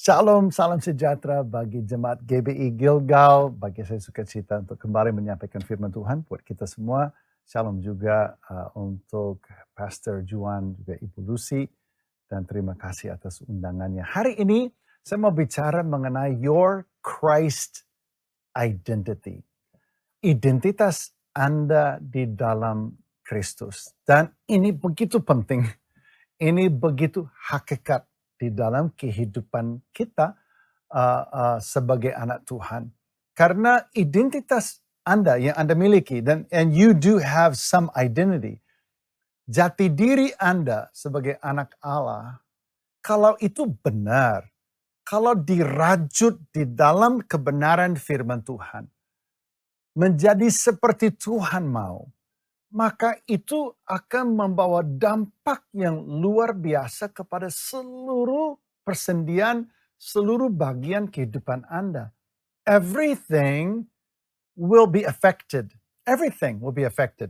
Shalom, salam sejahtera bagi jemaat GBI Gilgal. Bagi saya sukacita untuk kembali menyampaikan firman Tuhan buat kita semua. Shalom juga untuk Pastor Juan, juga Ibu Lucy. Dan terima kasih atas undangannya. Hari ini saya mau bicara mengenai your Christ identity. Identitas Anda di dalam Kristus. Dan ini begitu penting. Ini begitu hakikat di dalam kehidupan kita sebagai anak Tuhan. Karena identitas Anda yang Anda miliki, and you do have some identity. Jati diri Anda sebagai anak Allah, kalau itu benar, kalau dirajut di dalam kebenaran firman Tuhan, menjadi seperti Tuhan mau, maka itu akan membawa dampak yang luar biasa kepada seluruh persendian, seluruh bagian kehidupan Anda. Everything will be affected. Everything will be affected.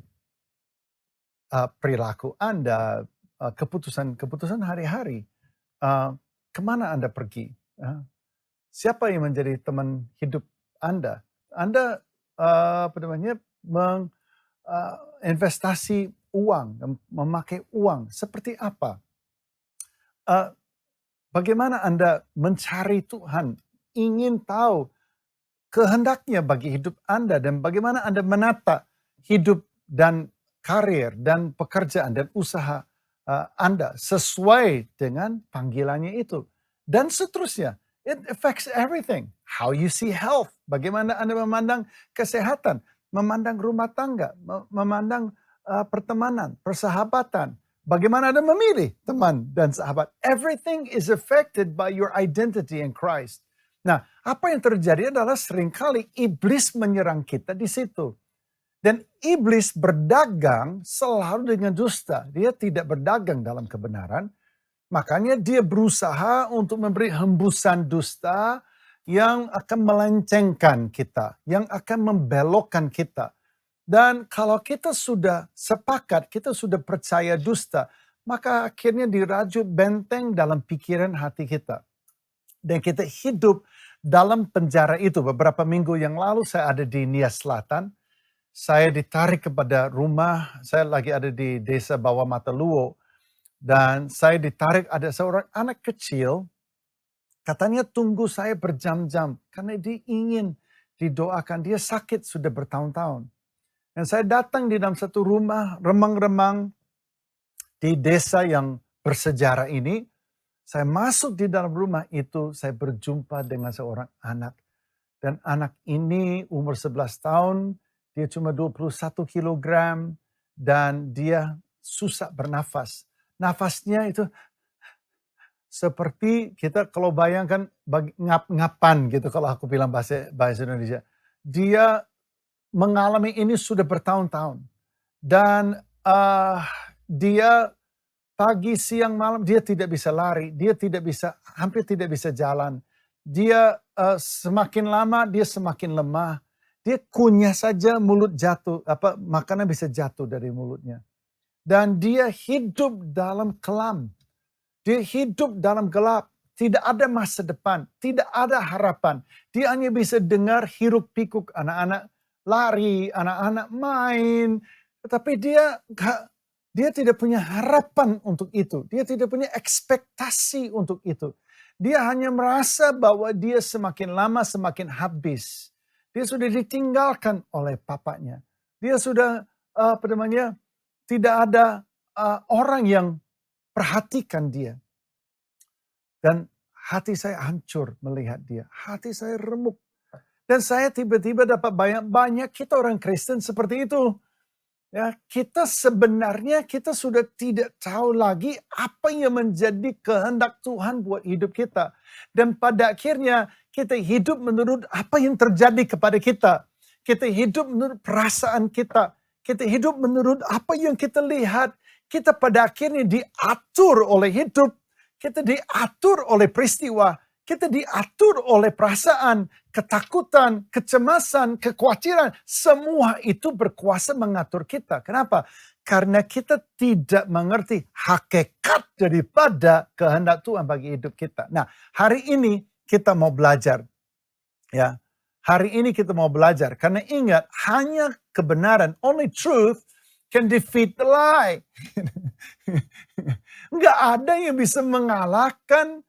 Perilaku Anda, keputusan hari-hari. Kemana Anda pergi? Siapa yang menjadi teman hidup Anda? Anda investasi uang, memakai uang, seperti apa? Bagaimana Anda mencari Tuhan, ingin tahu kehendaknya bagi hidup Anda, dan bagaimana Anda menata hidup dan karir dan pekerjaan dan usaha Anda sesuai dengan panggilannya itu. Dan seterusnya, it affects everything. How you see health, bagaimana Anda memandang kesehatan, memandang rumah tangga, memandang pertemanan, persahabatan. Bagaimana Anda memilih teman dan sahabat. Everything is affected by your identity in Christ. Nah, apa yang terjadi adalah seringkali iblis menyerang kita di situ. Dan iblis berdagang selalu dengan dusta. Dia tidak berdagang dalam kebenaran. Makanya dia berusaha untuk memberi hembusan dusta yang akan melencengkan kita, yang akan membelokkan kita. Dan kalau kita sudah sepakat, kita sudah percaya dusta, maka akhirnya dirajut benteng dalam pikiran hati kita. Dan kita hidup dalam penjara itu. Beberapa minggu yang lalu saya ada di Nias Selatan. Saya ditarik kepada rumah, saya lagi ada di desa Bawah Mataluo. Dan saya ditarik, ada seorang anak kecil, katanya tunggu saya berjam-jam karena dia ingin didoakan. Dia sakit sudah bertahun-tahun. Dan saya datang di dalam satu rumah remang-remang di desa yang bersejarah ini. Saya masuk di dalam rumah itu, saya berjumpa dengan seorang anak. Dan anak ini umur 11 tahun, dia cuma 21 kilogram, dan dia susah bernafas. Nafasnya itu seperti kita kalau bayangkan ngap-ngapan gitu kalau aku bilang bahasa Indonesia. Dia mengalami ini sudah bertahun-tahun. Dan dia pagi, siang, malam dia tidak bisa lari, dia hampir tidak bisa jalan. Dia semakin lama dia semakin lemah. Dia kunyah saja mulut jatuh, makanan bisa jatuh dari mulutnya. Dan dia hidup dalam kelam. Dia hidup dalam gelap. Tidak ada masa depan. Tidak ada harapan. Dia hanya bisa dengar hiruk pikuk anak-anak lari, anak-anak main. Tetapi dia tidak punya harapan untuk itu. Dia tidak punya ekspektasi untuk itu. Dia hanya merasa bahwa dia semakin lama semakin habis. Dia sudah ditinggalkan oleh papanya. Dia sudah tidak ada orang yang perhatikan dia. Dan hati saya hancur melihat dia. Hati saya remuk. Dan saya tiba-tiba dapat banyak kita orang Kristen seperti itu. Ya, kita sebenarnya kita sudah tidak tahu lagi apa yang menjadi kehendak Tuhan buat hidup kita. Dan pada akhirnya kita hidup menurut apa yang terjadi kepada kita. Kita hidup menurut perasaan kita. Kita hidup menurut apa yang kita lihat. Kita pada akhirnya diatur oleh hidup. Kita diatur oleh peristiwa. Kita diatur oleh perasaan, ketakutan, kecemasan, kekhawatiran. Semua itu berkuasa mengatur kita. Kenapa? karena kita tidak mengerti hakikat daripada kehendak Tuhan bagi hidup kita. Nah, hari ini kita mau belajar. Ya, hari ini kita mau belajar. Karena ingat, hanya kebenaran, only truth can defeat the lie. Nggak ada yang bisa mengalahkan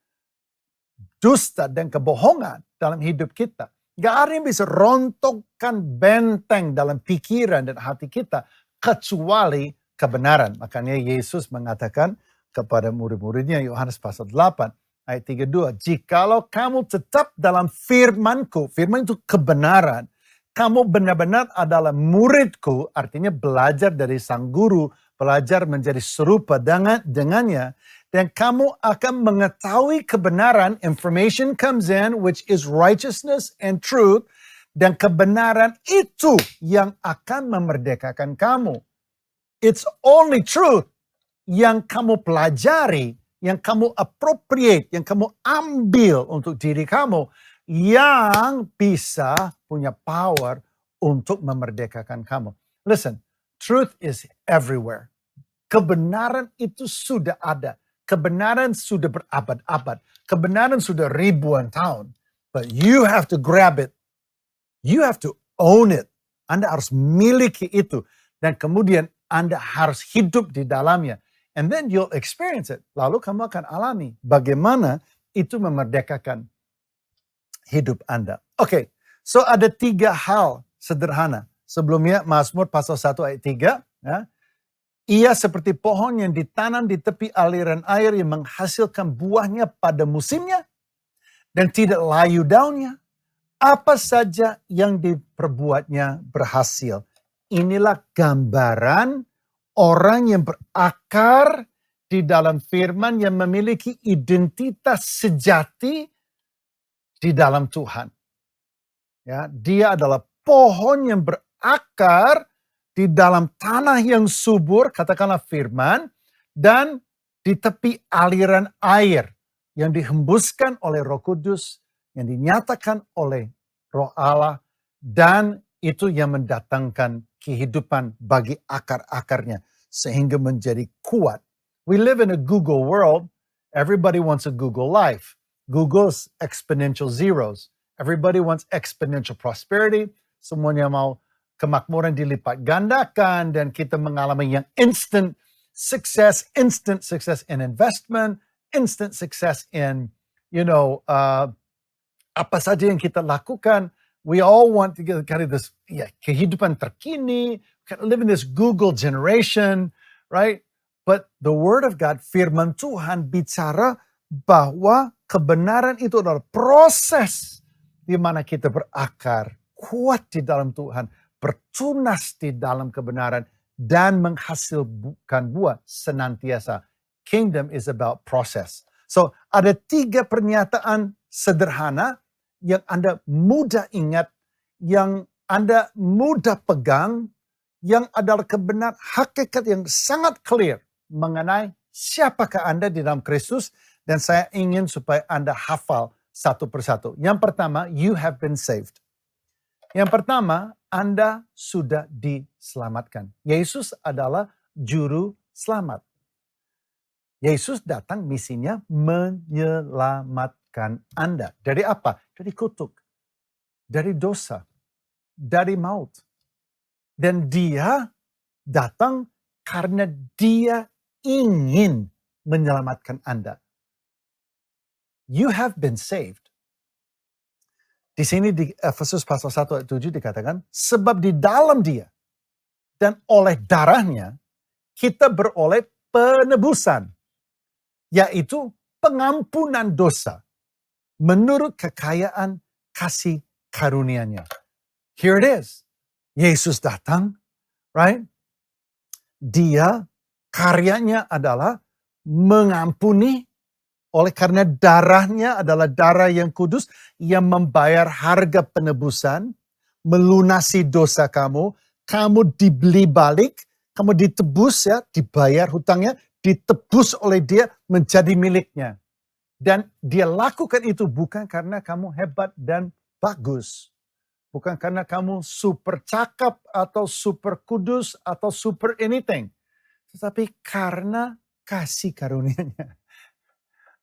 dusta dan kebohongan dalam hidup kita. Nggak ada yang bisa rontokkan benteng dalam pikiran dan hati kita kecuali kebenaran. Makanya Yesus mengatakan kepada murid-muridnya, Yohanes pasal 8 ayat 32, jikalau kamu tetap dalam firman-Ku, firman itu kebenaran, kamu benar-benar adalah muridku, artinya belajar dari sang guru, belajar menjadi serupa dengannya, dan kamu akan mengetahui kebenaran, information comes in, which is righteousness and truth, dan kebenaran itu yang akan memerdekakan kamu. It's only truth yang kamu pelajari, yang kamu appropriate, yang kamu ambil untuk diri kamu, yang bisa punya power untuk memerdekakan kamu. Listen, truth is everywhere. Kebenaran itu sudah ada. Kebenaran sudah berabad-abad. Kebenaran sudah ribuan tahun. But you have to grab it. You have to own it. Anda harus miliki itu. Dan kemudian Anda harus hidup di dalamnya. And then you'll experience it. Lalu kamu akan alami bagaimana itu memerdekakan hidup Anda. Oke, so ada 3 hal sederhana. Sebelumnya Mazmur pasal 1 ayat 3. Ya. Ia seperti pohon yang ditanam di tepi aliran air yang menghasilkan buahnya pada musimnya dan tidak layu daunnya. Apa saja yang diperbuatnya berhasil. Inilah gambaran orang yang berakar di dalam firman yang memiliki identitas sejati di dalam Tuhan. Ya, dia adalah pohon yang berakar di dalam tanah yang subur, katakanlah firman, dan di tepi aliran air yang dihembuskan oleh Roh Kudus, yang dinyatakan oleh Roh Allah, dan itu yang mendatangkan kehidupan bagi akar-akarnya sehingga menjadi kuat. We live in a Google world. Everybody wants a Google life. Google's exponential zeros. Everybody wants exponential prosperity. Semuanya mau kemakmuran dilipat gandakan dan kita mengalami yang instant success in investment, instant success in, apa saja yang kita lakukan. We all want to get kind of this kehidupan terkini, kind of live in this Google generation, right? But the Word of God, firman Tuhan bicara bahwa kebenaran itu adalah proses di mana kita berakar, kuat di dalam Tuhan, bertunas di dalam kebenaran, dan menghasilkan buah senantiasa. Kingdom is about process. So ada 3 pernyataan sederhana yang Anda mudah ingat, yang Anda mudah pegang, yang adalah kebenaran hakikat yang sangat clear mengenai siapakah Anda di dalam Kristus, dan saya ingin supaya Anda hafal satu persatu. Yang pertama, you have been saved. Yang pertama, Anda sudah diselamatkan. Yesus adalah juru selamat. Yesus datang misinya menyelamatkan Anda. Dari apa? Dari kutuk, dari dosa, dari maut. Dan dia datang karena dia ingin menyelamatkan Anda. You have been saved. Di sini di Efesus pasal 1 ayat 7 dikatakan, sebab di dalam dia dan oleh darahnya kita beroleh penebusan, yaitu pengampunan dosa menurut kekayaan kasih karunia-Nya. Here it is. Yesus datang, right? Dia karyanya adalah mengampuni, oleh karena darahnya adalah darah yang kudus yang membayar harga penebusan, melunasi dosa kamu, kamu dibeli balik, kamu ditebus ya, dibayar hutangnya, ditebus oleh dia menjadi miliknya. Dan dia lakukan itu bukan karena kamu hebat dan bagus. Bukan karena kamu super cakap atau super kudus atau super anything. tetapi karena kasih karunia-Nya.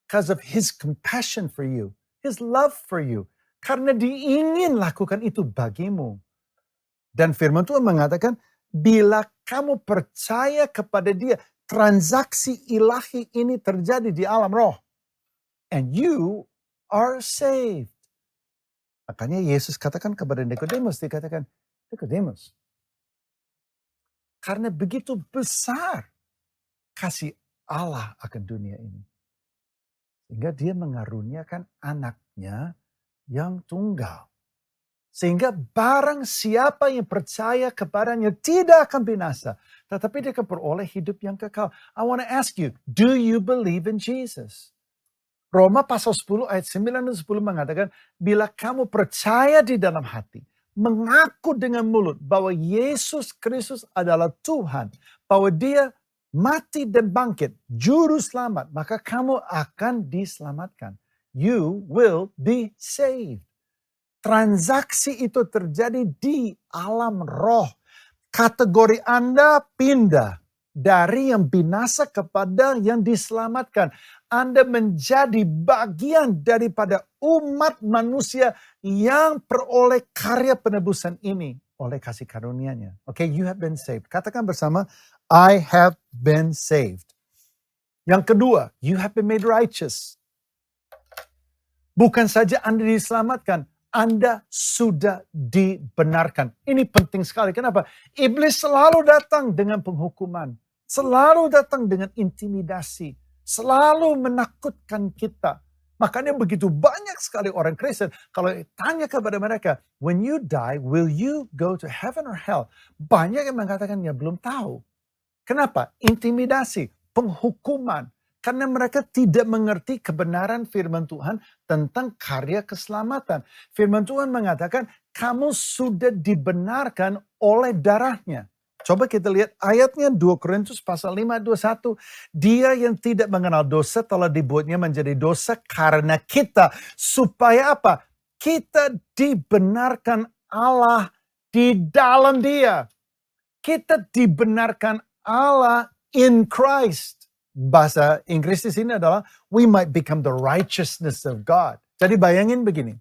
Because of His compassion for you, His love for you. Karena Dia ingin lakukan itu bagimu. Dan firman Tuhan mengatakan, bila kamu percaya kepada Dia, transaksi ilahi ini terjadi di alam roh. And you are saved. Makanya Yesus katakan kepada Nikodemus, dikatakan, Nikodemus, karena begitu besar kasih Allah akan dunia ini. Sehingga Dia mengaruniakan anaknya yang tunggal. Sehingga barang siapa yang percaya kepadanya tidak akan binasa. Tetapi dia akan peroleh hidup yang kekal. I want to ask you, do you believe in Jesus? Roma pasal 10 ayat 9 dan 10 mengatakan, bila kamu percaya di dalam hati, mengaku dengan mulut bahwa Yesus Kristus adalah Tuhan, bahwa Dia mati dan bangkit, juru selamat, maka kamu akan diselamatkan. You will be saved. Transaksi itu terjadi di alam roh. Kategori Anda pindah dari yang binasa kepada yang diselamatkan. Anda menjadi bagian daripada umat manusia yang peroleh karya penebusan ini oleh kasih karunia-Nya. Okay, you have been saved. Katakan bersama, I have been saved. Yang kedua, you have been made righteous. Bukan saja Anda diselamatkan, Anda sudah dibenarkan. Ini penting sekali. Kenapa? Iblis selalu datang dengan penghukuman. Selalu datang dengan intimidasi. Selalu menakutkan kita. Makanya begitu banyak sekali orang Kristen. Kalau tanya kepada mereka, when you die, will you go to heaven or hell? Banyak yang mengatakan, ya belum tahu. Kenapa? Intimidasi, penghukuman. Karena mereka tidak mengerti kebenaran firman Tuhan tentang karya keselamatan. Firman Tuhan mengatakan, kamu sudah dibenarkan oleh darahnya. Coba kita lihat ayatnya 2 Korintus pasal 5, 21. Dia yang tidak mengenal dosa telah dibuatnya menjadi dosa karena kita. Supaya apa? Kita dibenarkan Allah di dalam Dia. Kita dibenarkan Allah in Christ. Bahasa Inggris di sini adalah we might become the righteousness of God. Jadi bayangin begini.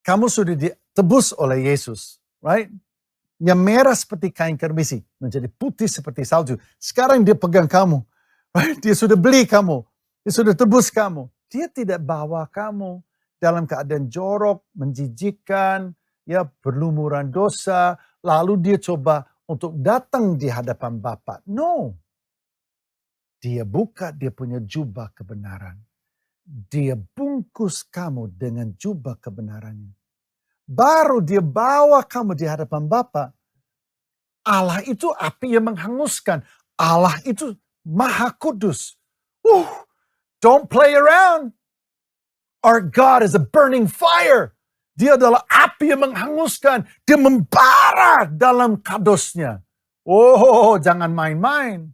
Kamu sudah ditebus oleh Yesus, right? Yang merah seperti kain kermisi menjadi putih seperti salju. Sekarang Dia pegang kamu, right? Dia sudah beli kamu, Dia sudah tebus kamu. Dia tidak bawa kamu dalam keadaan jorok, menjijikkan, ya berlumuran dosa, lalu Dia coba untuk datang di hadapan Bapa. No. Dia buka dia punya jubah kebenaran. Dia bungkus kamu dengan jubah kebenarannya. Baru Dia bawa kamu di hadapan Bapa. Allah itu api yang menghanguskan. Allah itu Maha Kudus. Don't play around. Our God is a burning fire. Dia adalah api yang menghanguskan. Dia membara dalam kadosnya. Oh, jangan main-main.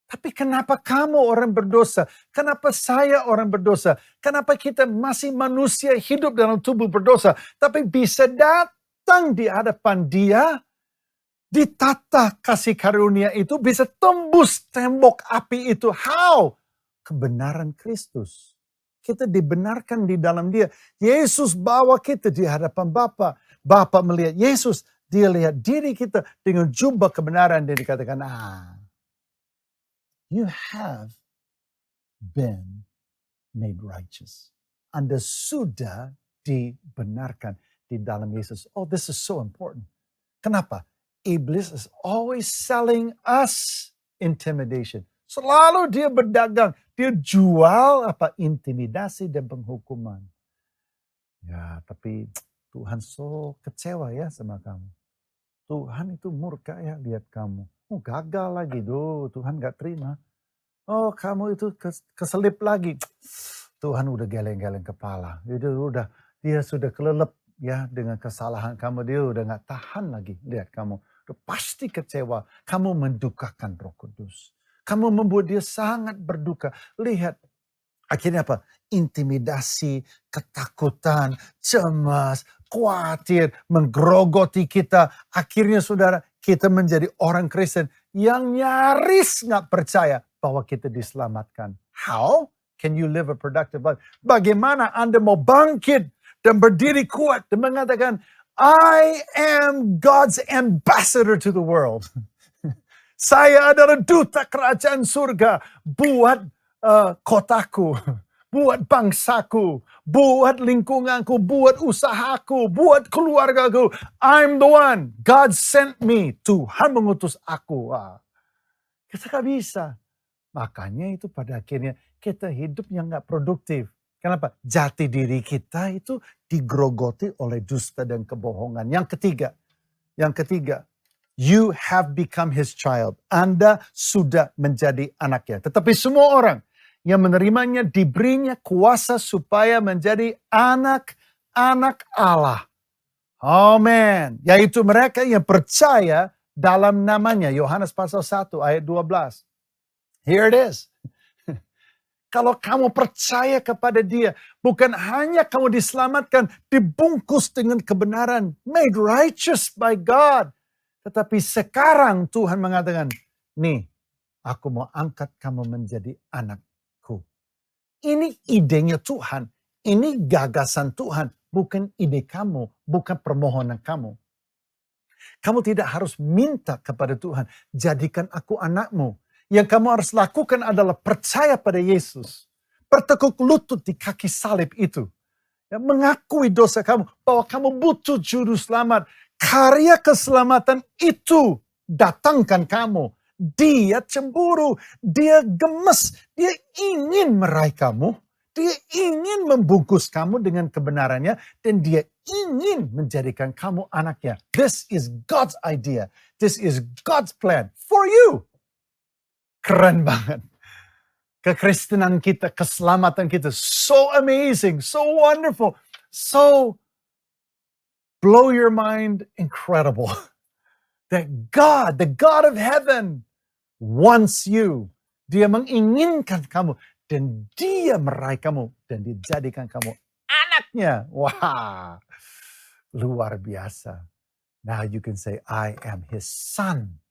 Tapi kenapa kamu orang berdosa? Kenapa saya orang berdosa? Kenapa kita masih manusia hidup dalam tubuh berdosa? Tapi bisa datang di hadapan Dia, ditata kasih karunia itu, bisa tembus tembok api itu. How? Kebenaran Kristus. Kita dibenarkan di dalam Dia. Yesus bawa kita di hadapan Bapa. Bapa melihat Yesus, Dia lihat diri kita dengan jubah kebenaran. Dan dikatakan, you have been made righteous. Anda sudah dibenarkan di dalam Yesus. Oh, this is so important. Kenapa? Iblis is always selling us intimidation. Selalu dia berdagang. Dia jual intimidasi dan penghukuman. Ya, tapi Tuhan so kecewa ya sama kamu. Tuhan itu murka ya lihat kamu. Oh, gagal lagi. Tuhan gak terima. Oh, kamu itu keselip lagi. Tuhan udah geleng-geleng kepala. Dia sudah kelelep ya dengan kesalahan kamu. Dia udah gak tahan lagi lihat kamu. Udah pasti kecewa. Kamu mendukakan Roh Kudus. Kamu membuat dia sangat berduka. Lihat. Akhirnya apa? Intimidasi, ketakutan, cemas, khawatir, menggerogoti kita. Akhirnya saudara, kita menjadi orang Kristen yang nyaris nggak percaya bahwa kita diselamatkan. How can you live a productive life? Bagaimana Anda mau bangkit dan berdiri kuat dan mengatakan, I am God's ambassador to the world. Saya adalah duta kerajaan surga buat kotaku, buat bangsaku, buat lingkunganku, buat usahaku, buat keluargaku. I'm the one. God sent me. Tuhan mengutus aku. Wah, kita gak bisa. Makanya itu pada akhirnya kita hidup yang gak produktif. Kenapa? Jati diri kita itu digrogoti oleh dusta dan kebohongan. Yang ketiga, you have become his child. Anda sudah menjadi anaknya. Tetapi semua orang yang menerimanya diberinya kuasa supaya menjadi anak-anak Allah. Amen. Yaitu mereka yang percaya dalam namanya. Yohanes pasal 1 ayat 12. Here it is. Kalau kamu percaya kepada dia, bukan hanya kamu diselamatkan, dibungkus dengan kebenaran, made righteous by God. Tetapi sekarang Tuhan mengatakan, nih, aku mau angkat kamu menjadi anakku. Ini idenya Tuhan, ini gagasan Tuhan, bukan ide kamu, bukan permohonan kamu. Kamu tidak harus minta kepada Tuhan, jadikan aku anakmu. Yang kamu harus lakukan adalah percaya pada Yesus. Bertekuk lutut di kaki salib itu. Ya, mengakui dosa kamu, bahwa kamu butuh juru selamat. Karya keselamatan itu datangkan kamu. Dia cemburu, dia gemes, dia ingin meraih kamu. Dia ingin membungkus kamu dengan kebenarannya. Dan dia ingin menjadikan kamu anaknya. This is God's idea. This is God's plan for you. Keren banget. Kekristenan kita, keselamatan kita. So amazing, so wonderful, so blow your mind incredible. That God, the God of heaven, wants you. Dia menginginkan kamu. Dan dia meraih kamu. Dan dijadikan kamu anaknya. Wah, luar biasa. Now you can say, I am his son.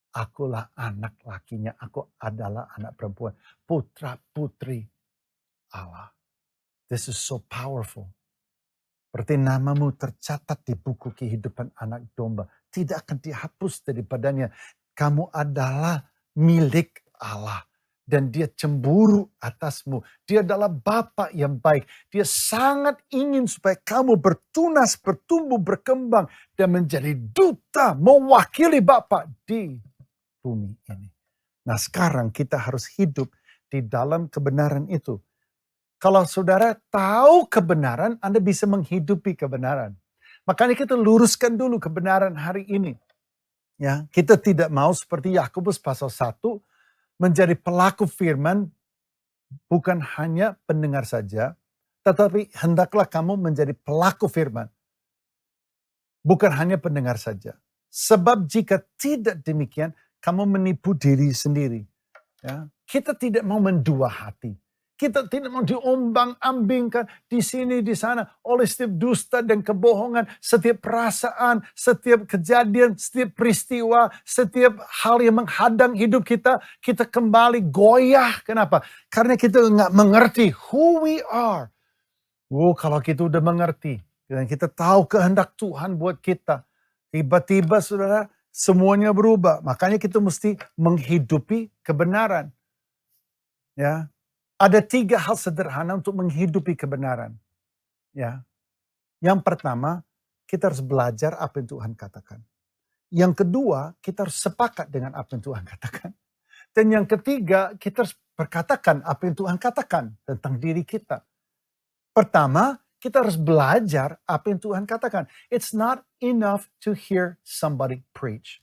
Akulah anak lakinya. Aku adalah anak perempuan. Putra putri Allah. This is so powerful. Berarti namamu tercatat di buku kehidupan anak domba. Tidak akan dihapus daripadanya. Kamu adalah milik Allah. Dan dia cemburu atasmu. Dia adalah Bapa yang baik. Dia sangat ingin supaya kamu bertunas, bertumbuh, berkembang. Dan menjadi duta mewakili Bapa di bumi ini. Nah sekarang kita harus hidup di dalam kebenaran itu. Kalau saudara tahu kebenaran, Anda bisa menghidupi kebenaran. Makanya kita luruskan dulu kebenaran hari ini. Ya, kita tidak mau seperti Yakobus pasal 1 menjadi pelaku firman, bukan hanya pendengar saja, tetapi hendaklah kamu menjadi pelaku firman. Bukan hanya pendengar saja. Sebab jika tidak demikian, kamu menipu diri sendiri. Ya. Kita tidak mau mendua hati. Kita tidak mau diombang-ambingkan di sini, di sana. Oleh setiap dusta dan kebohongan. Setiap perasaan, setiap kejadian, setiap peristiwa. Setiap hal yang menghadang hidup kita. Kita kembali goyah. Kenapa? Karena kita nggak mengerti who we are. Kalau kita udah mengerti. Dan kita tahu kehendak Tuhan buat kita. Tiba-tiba saudara, semuanya berubah. Makanya kita mesti menghidupi kebenaran. Ya. Ada 3 hal sederhana untuk menghidupi kebenaran. Ya. Yang pertama, kita harus belajar apa yang Tuhan katakan. Yang kedua, kita harus sepakat dengan apa yang Tuhan katakan. Dan yang ketiga, kita harus berkatakan apa yang Tuhan katakan tentang diri kita. Pertama, kita harus belajar apa yang Tuhan katakan. It's not enough to hear somebody preach.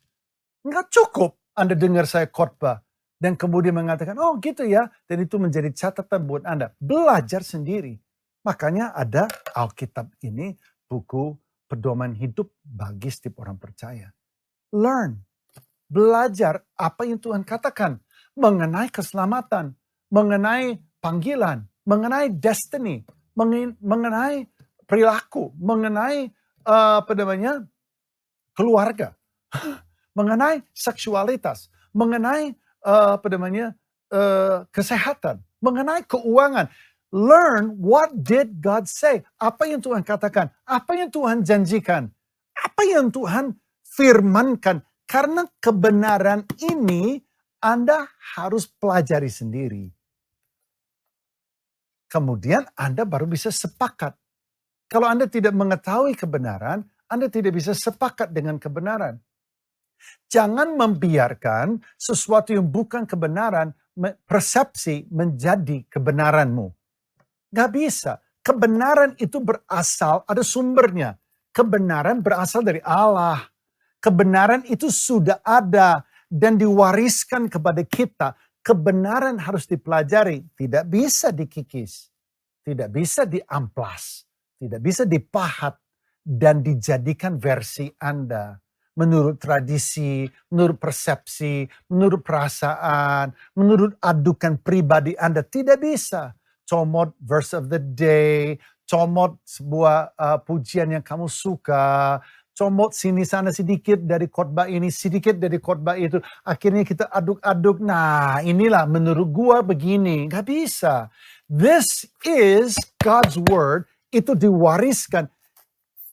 Enggak cukup Anda dengar saya khotbah. Dan kemudian mengatakan, oh gitu ya. Dan itu menjadi catatan buat Anda. Belajar sendiri. Makanya ada Alkitab ini, buku pedoman hidup bagi setiap orang percaya. Learn. Belajar apa yang Tuhan katakan. Mengenai keselamatan. Mengenai panggilan. Mengenai destiny. Mengenai perilaku. Mengenai keluarga. Mengenai seksualitas. mengenai kesehatan, mengenai keuangan. Learn what did God say. Apa yang Tuhan katakan? Apa yang Tuhan janjikan? Apa yang Tuhan firmankan? Karena kebenaran ini Anda harus pelajari sendiri. Kemudian Anda baru bisa sepakat. Kalau Anda tidak mengetahui kebenaran, Anda tidak bisa sepakat dengan kebenaran. Jangan membiarkan sesuatu yang bukan kebenaran, persepsi menjadi kebenaranmu. Gak bisa. Kebenaran itu berasal, ada sumbernya. Kebenaran berasal dari Allah. Kebenaran itu sudah ada dan diwariskan kepada kita. Kebenaran harus dipelajari, tidak bisa dikikis, tidak bisa diamplas, tidak bisa dipahat dan dijadikan versi Anda. Menurut tradisi, menurut persepsi, menurut perasaan, menurut adukan pribadi Anda. Tidak bisa. Comot verse of the day, comot sebuah pujian yang kamu suka, comot sini sana sedikit dari khotbah ini, sedikit dari khotbah itu. Akhirnya kita aduk-aduk, nah inilah menurut gua begini. Gak bisa. This is God's word, itu diwariskan.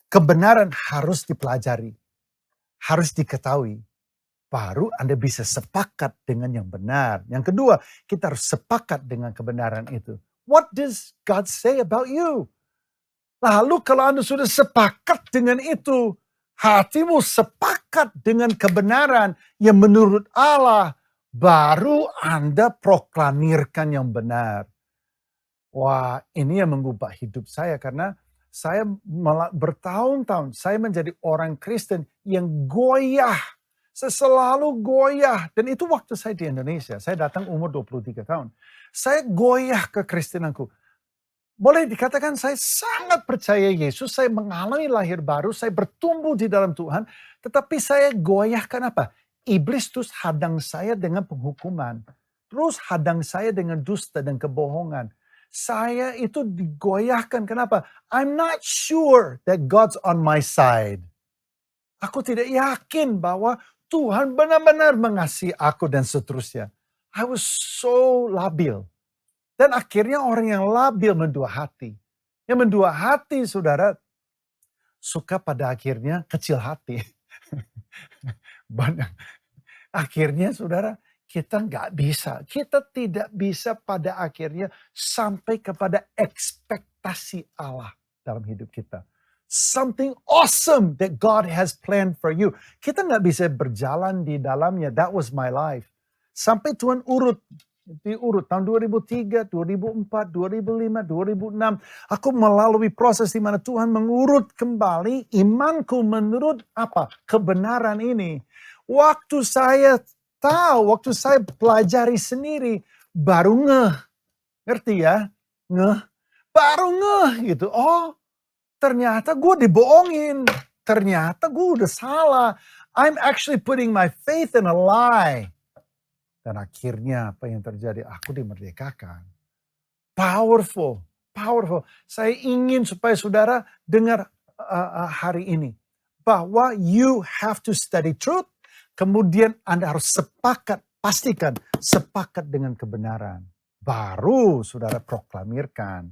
Kebenaran harus dipelajari, harus diketahui. Baru Anda bisa sepakat dengan yang benar. Yang kedua, kita harus sepakat dengan kebenaran itu. What does God say about you? Lalu kalau Anda sudah sepakat dengan itu, hatimu sepakat dengan kebenaran yang menurut Allah, baru Anda proklamirkan yang benar. Wah, ini yang mengubah hidup saya karena saya bertahun-tahun saya menjadi orang Kristen yang goyah. Saya selalu goyah. Dan itu waktu saya di Indonesia. Saya datang umur 23 tahun. Saya goyah kekristenanku. Boleh dikatakan saya sangat percaya Yesus. Saya mengalami lahir baru. Saya bertumbuh di dalam Tuhan. Tetapi saya goyahkan apa? Iblis terus hadang saya dengan penghukuman. Terus hadang saya dengan dusta dan kebohongan. Saya itu digoyahkan. Kenapa? I'm not sure that God's on my side. Aku tidak yakin bahwa Tuhan benar-benar mengasihi aku dan seterusnya. I was so labil. Dan akhirnya orang yang labil mendua hati. Yang mendua hati, saudara, suka pada akhirnya kecil hati. Akhirnya, saudara, kita nggak bisa. Kita tidak bisa pada akhirnya sampai kepada ekspektasi Allah dalam hidup kita. Something awesome that God has planned for you. Kita nggak bisa berjalan di dalamnya. That was my life. Sampai Tuhan diurut tahun 2003, 2004, 2005, 2006. Aku melalui proses di mana Tuhan mengurut kembali imanku menurut apa? Kebenaran ini. Waktu saya tahu, waktu saya pelajari sendiri, baru ngeh. Ngerti ya? Ngeh. Baru ngeh gitu. Oh, ternyata gue dibohongin. Ternyata gue udah salah. I'm actually putting my faith in a lie. Dan akhirnya apa yang terjadi? Aku dimerdekakan. Powerful. Powerful. Saya ingin supaya saudara dengar hari ini. Bahwa you have to study truth. Kemudian Anda harus sepakat. Pastikan sepakat dengan kebenaran. Baru saudara proklamirkan.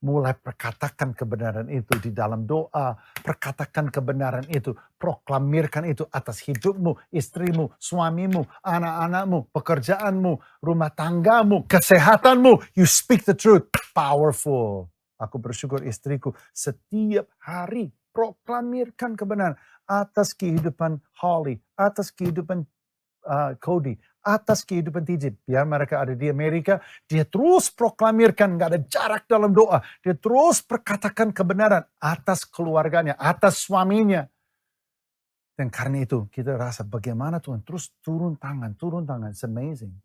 Mulai perkatakan kebenaran itu di dalam doa. Perkatakan kebenaran itu. Proklamirkan itu atas hidupmu, istrimu, suamimu, anak-anakmu, pekerjaanmu, rumah tanggamu, kesehatanmu. You speak the truth. Powerful. Aku bersyukur istriku setiap hari proklamirkan kebenaran atas kehidupan Holly, atas kehidupan Cody, atas kehidupan TJ. Biar mereka ada di Amerika, dia terus proklamirkan, gak ada jarak dalam doa. Dia terus perkatakan kebenaran atas keluarganya, atas suaminya. Dan karena itu kita rasa bagaimana Tuhan terus turun tangan. It's amazing.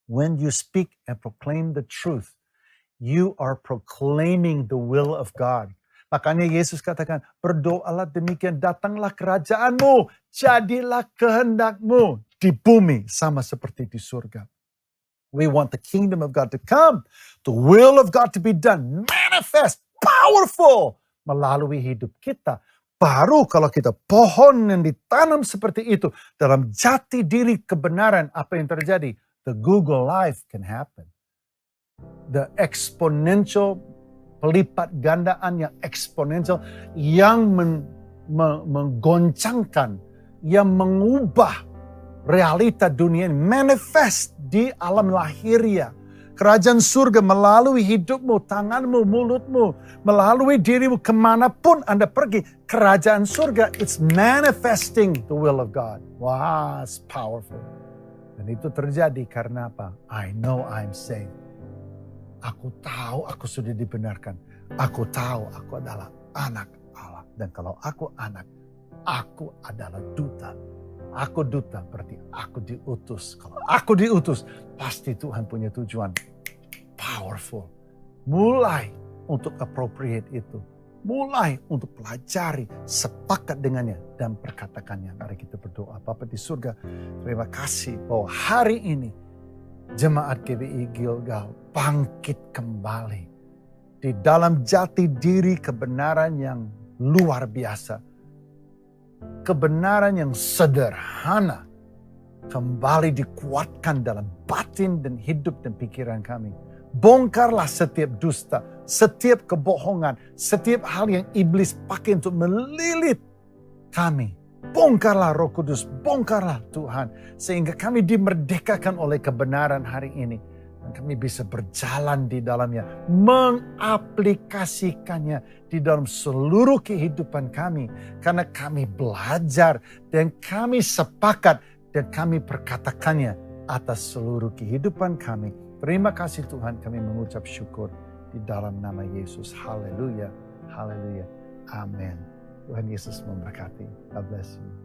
When you speak and proclaim the truth, you are proclaiming the will of God. Makanya Yesus katakan, berdoalah demikian, datanglah kerajaanmu, jadilah kehendakmu di bumi sama seperti di surga. We want the kingdom of God to come, the will of God to be done, manifest, powerful melalui hidup kita. Baru kalau kita pohon yang ditanam seperti itu dalam jati diri kebenaran, apa yang terjadi? The Google life can happen. The exponential, pelipat gandaan yang eksponensial yang menggoncangkan, yang mengubah realita dunia ini, manifest di alam lahiriah. Kerajaan surga melalui hidupmu, tanganmu, mulutmu, melalui dirimu, kemanapun Anda pergi. Kerajaan surga, it's manifesting the will of God. Wow, it's powerful. Dan itu terjadi karena apa? I know I'm saved. Aku tahu aku sudah dibenarkan. Aku tahu aku adalah anak Allah. Dan kalau aku anak, aku adalah duta. Aku duta berarti aku diutus. Kalau aku diutus, pasti Tuhan punya tujuan powerful. Mulai untuk appropriate itu. Mulai untuk pelajari, sepakat dengannya dan perkatakannya. Mari kita berdoa. Bapa di surga, terima kasih bahwa hari ini Jemaat GBI Gilgal bangkit kembali di dalam jati diri kebenaran yang luar biasa. Kebenaran yang sederhana kembali dikuatkan dalam batin dan hidup dan pikiran kami. Bongkarlah setiap dusta, setiap kebohongan, setiap hal yang iblis pakai untuk melilit kami. Bongkarlah Roh Kudus, bongkarlah Tuhan. Sehingga kami dimerdekakan oleh kebenaran hari ini. Dan kami bisa berjalan di dalamnya, mengaplikasikannya di dalam seluruh kehidupan kami. Karena kami belajar dan kami sepakat dan kami perkatakannya atas seluruh kehidupan kami. Terima kasih Tuhan, kami mengucap syukur di dalam nama Yesus. Haleluya, haleluya, amin. Tuhan Yesus memberkati. God bless you.